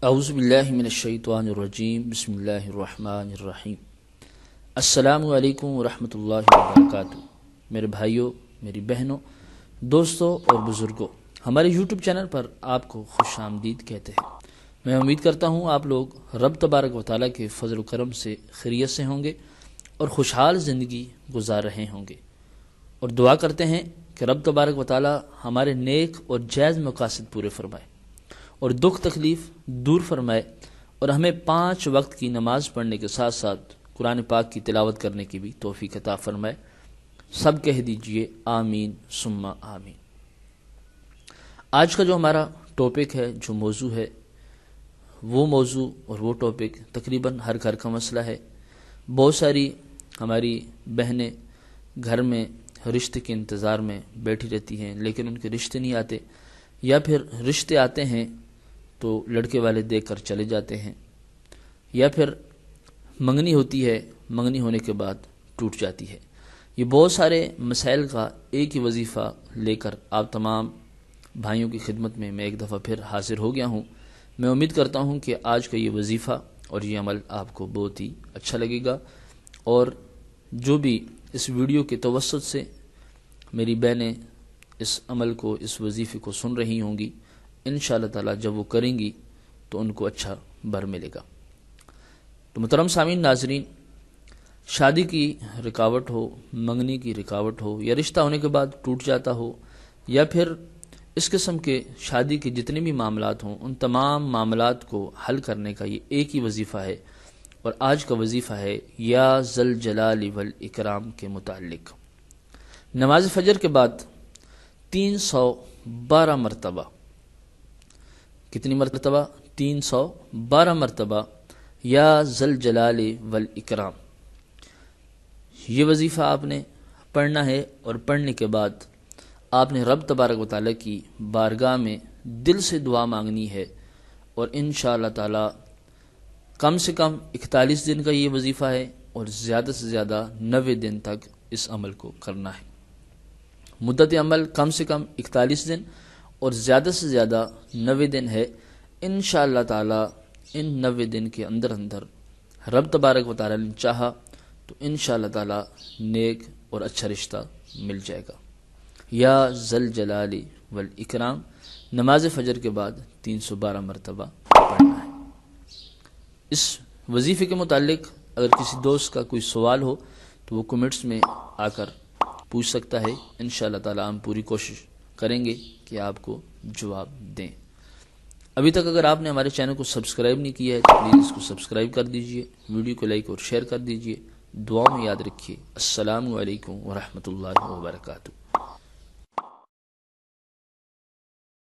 اعوذ باللہ من الشیطان الرجیم بسم اللہ الرحمن الرحیم۔ السلام علیکم ورحمۃ اللہ وبرکاتہ۔ میرے بھائیوں، میری بہنوں، دوستوں اور بزرگوں، ہمارے یوٹیوب چینل پر آپ کو خوش آمدید کہتے ہیں۔ میں امید کرتا ہوں آپ لوگ رب تبارک و تعالیٰ کے فضل و کرم سے خیریت سے ہوں گے اور خوشحال زندگی گزار رہے ہوں گے، اور دعا کرتے ہیں کہ رب تبارک و تعالیٰ ہمارے نیک اور جائز مقاصد پورے فرمائے اور دکھ تکلیف دور فرمائے، اور ہمیں 5 وقت کی نماز پڑھنے کے ساتھ ساتھ قرآن پاک کی تلاوت کرنے کی بھی توفیق عطا فرمائے۔ سب کہہ دیجئے آمین ثم آمین۔ آج کا جو ہمارا ٹاپک ہے، جو موضوع ہے، وہ موضوع اور وہ ٹاپک تقریباً ہر گھر کا مسئلہ ہے۔ بہت ساری ہماری بہنیں گھر میں رشتے کے انتظار میں بیٹھی رہتی ہیں، لیکن ان کے رشتے نہیں آتے، یا پھر رشتے آتے ہیں تو لڑکے والے دیکھ کر چلے جاتے ہیں، یا پھر منگنی ہوتی ہے، منگنی ہونے کے بعد ٹوٹ جاتی ہے۔ یہ بہت سارے مسائل کا ایک ہی وظیفہ لے کر آپ تمام بھائیوں کی خدمت میں ایک دفعہ پھر حاضر ہو گیا ہوں۔ میں امید کرتا ہوں کہ آج کا یہ وظیفہ اور یہ عمل آپ کو بہت ہی اچھا لگے گا، اور جو بھی اس ویڈیو کے توسط سے میری بہنیں اس عمل کو، اس وظیفے کو سن رہی ہوں گی، انشاءاللہ تعالی جب وہ کریں گی تو ان کو اچھا بر ملے گا۔ تو محترم سامعین، ناظرین، شادی کی رکاوٹ ہو، منگنی کی رکاوٹ ہو، یا رشتہ ہونے کے بعد ٹوٹ جاتا ہو، یا پھر اس قسم کے شادی کے جتنے بھی معاملات ہوں، ان تمام معاملات کو حل کرنے کا یہ ایک ہی وظیفہ ہے، اور آج کا وظیفہ ہے یا ذل جلال والاکرام کے متعلق۔ نماز فجر کے بعد 312 مرتبہ، کتنی مرتبہ؟ 312 مرتبہ یا ذل جلال والاکرام، یہ وظیفہ آپ نے پڑھنا ہے، اور پڑھنے کے بعد آپ نے رب تبارک و تعالیٰ کی بارگاہ میں دل سے دعا مانگنی ہے، اور انشاءاللہ تعالی کم سے کم 41 دن کا یہ وظیفہ ہے، اور زیادہ سے زیادہ 90 دن تک اس عمل کو کرنا ہے۔ مدت عمل کم سے کم 41 دن اور زیادہ سے زیادہ 90 دن ہے۔ انشاءاللہ تعالی ان 90 دن کے اندر رب تبارک و تعالی نے چاہا تو انشاءاللہ تعالی نیک اور اچھا رشتہ مل جائے گا۔ یا ذل جلال والاکرام نماز فجر کے بعد 312 مرتبہ پڑھنا ہے۔ اس وظیفے کے متعلق اگر کسی دوست کا کوئی سوال ہو تو وہ کمنٹس میں آ کر پوچھ سکتا ہے۔ انشاءاللہ تعالی ہم پوری کوشش کریں گے کہ آپ کو جواب دیں۔ ابھی تک اگر آپ نے ہمارے چینل کو سبسکرائب نہیں کیا ہے تو پلیز اس کو سبسکرائب کر دیجئے، ویڈیو کو لائک اور شیئر کر دیجئے۔ دعاؤں میں یاد رکھیے۔ السلام علیکم ورحمۃ اللہ وبرکاتہ۔